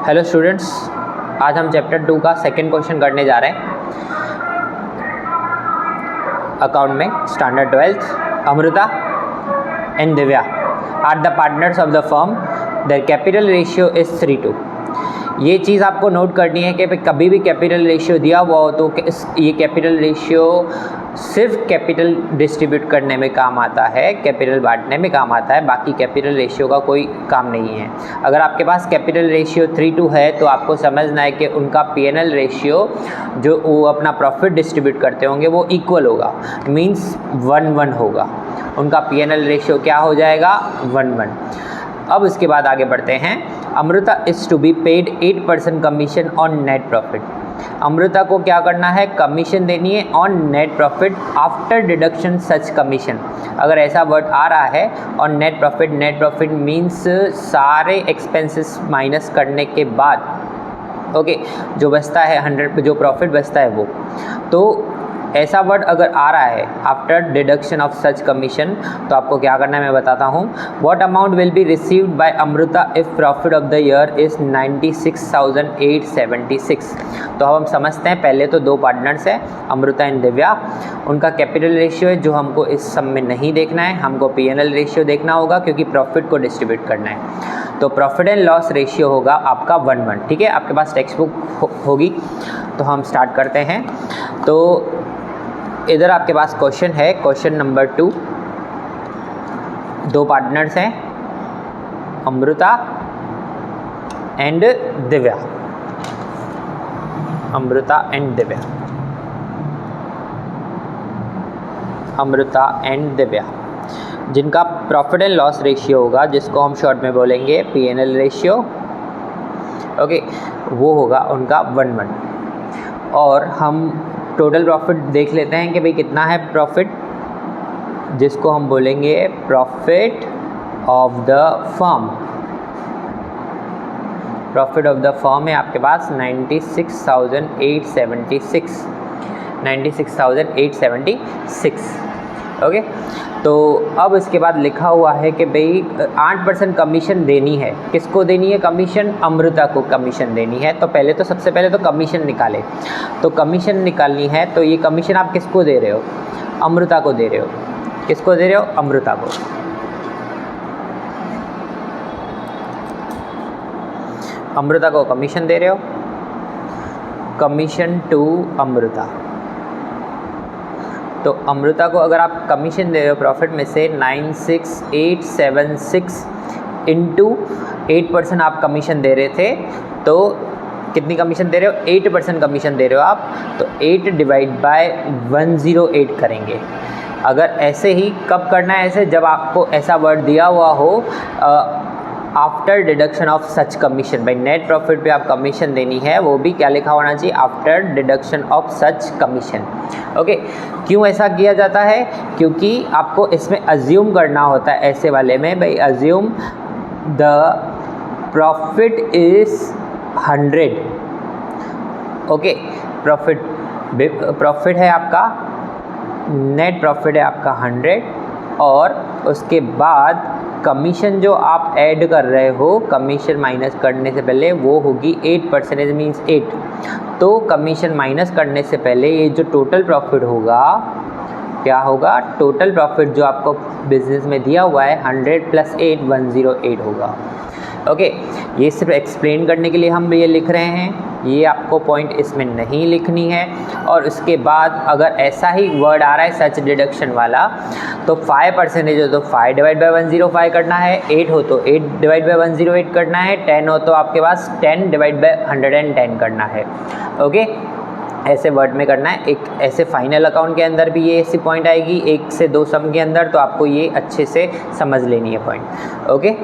Hello students, आज हम chapter 2 का सेकंड क्वेश्चन करने जा रहे हैं अकाउंट में। Standard 12th Amrita and Divya are the partners of the firm, their capital ratio is 3:2। ये चीज़ आपको नोट करनी है कि कभी भी कैपिटल रेशियो दिया हुआ हो तो ये कैपिटल रेशियो सिर्फ कैपिटल डिस्ट्रीब्यूट करने में काम आता है, कैपिटल बांटने में काम आता है, बाकी कैपिटल रेशियो का कोई काम नहीं है। अगर आपके पास कैपिटल रेशियो 3:2 है तो आपको समझना है कि उनका P&L रेशियो जो वो अपना प्रॉफिट डिस्ट्रीब्यूट करते होंगे वो इक्वल होगा, मींस 1:1 होगा। उनका P&L रेशियो क्या हो जाएगा? 1:1। अब इसके बाद आगे बढ़ते हैं। Amrita is to be paid 8% commission on net profit. Amrita को क्या करना है? कमीशन देनी है on net profit after deduction such commission. अगर ऐसा वर्ड आ रहा है ऑन नेट प्रॉफिट मीन्स सारे एक्सपेंसेस माइनस करने के बाद ओके जो बचता है 100 जो प्रॉफिट बचता है वो, तो ऐसा वर्ड अगर आ रहा है after deduction of such commission तो आपको क्या करना है मैं बताता हूँ। What amount will be received by Amrita if profit of the year is 96,876। तो अब हम समझते हैं, पहले तो दो पार्टनर्स हैं अमृता एंड दिव्या, उनका कैपिटल रेशियो है जो हमको इस सम में नहीं देखना है, हमको P&L रेशियो देखना होगा क्योंकि प्रॉफिट को डिस्ट्रीब्यूट करना है। तो प्रॉफिट एंड लॉस रेशियो होगा आपका 1:1। ठीक है, आपके पास टेक्स्ट बुक होगी तो हम स्टार्ट करते हैं। तो इधर आपके पास क्वेश्चन है, क्वेश्चन नंबर 2। दो पार्टनर्स हैं अमृता एंड दिव्या, अमृता एंड दिव्या जिनका प्रॉफिट एंड लॉस रेशियो होगा जिसको हम शॉर्ट में बोलेंगे P&L रेशियो, ओके, वो होगा उनका 1:1। और हम टोटल प्रॉफिट देख लेते हैं कि भाई कितना है प्रॉफिट, जिसको हम बोलेंगे profit of the firm. Profit of the firm है आपके पास 96,876। ओके, तो अब इसके बाद लिखा हुआ है कि भाई 8% कमीशन देनी है। किसको देनी है कमीशन? अमृता को कमीशन देनी है। तो पहले तो सबसे पहले तो कमीशन निकाले, तो कमीशन निकालनी है तो ये कमीशन आप किसको दे रहे हो? अमृता को दे रहे हो। किसको दे रहे हो? अमृता को। अमृता को कमीशन दे रहे हो, कमीशन टू अमृता। तो अमृता को अगर आप कमीशन दे रहे हो प्रॉफिट में से 96,876 इंटू 8% आप कमीशन दे रहे थे, तो कितनी कमीशन दे रहे हो? 8% कमीशन दे रहे हो आप, तो 8 डिवाइड बाय 108 करेंगे। अगर ऐसे ही कब करना है? ऐसे जब आपको ऐसा वर्ड दिया हुआ हो after deduction of such commission. भाई नेट प्रॉफिट पे आप कमीशन देनी है, वो भी क्या लिखा होना चाहिए? After deduction of such commission. Okay, क्यों ऐसा किया जाता है? क्योंकि आपको इसमें अज्यूम करना होता है ऐसे वाले में, भाई assume the profit is 100। Okay, profit है आपका, नेट प्रॉफिट है आपका 100 और उसके बाद कमीशन जो आप ऐड कर रहे हो, कमीशन माइनस करने से पहले वो होगी 8%, मीन्स 8। तो कमीशन माइनस करने से पहले ये जो टोटल प्रॉफिट होगा क्या होगा? टोटल प्रॉफिट जो आपको बिजनेस में दिया हुआ है 100 + 8 108 होगा। ओके, ये सिर्फ एक्सप्लेन करने के लिए हम ये लिख रहे हैं, ये आपको पॉइंट इसमें नहीं लिखनी है। और उसके बाद अगर ऐसा ही वर्ड आ रहा है सच डिडक्शन वाला, तो 5% हो तो 5 डिवाइड बाय 105 करना है, 8 हो तो 8 डिवाइड बाय 108 करना है, 10 हो तो आपके पास 10 डिवाइड बाय 110 करना है। ओके, ऐसे वर्ड में करना है। एक ऐसे फाइनल अकाउंट के अंदर भी ये ऐसी पॉइंट आएगी, 1 से 2 सम के अंदर, तो आपको ये अच्छे से समझ लेनी है पॉइंट। ओके।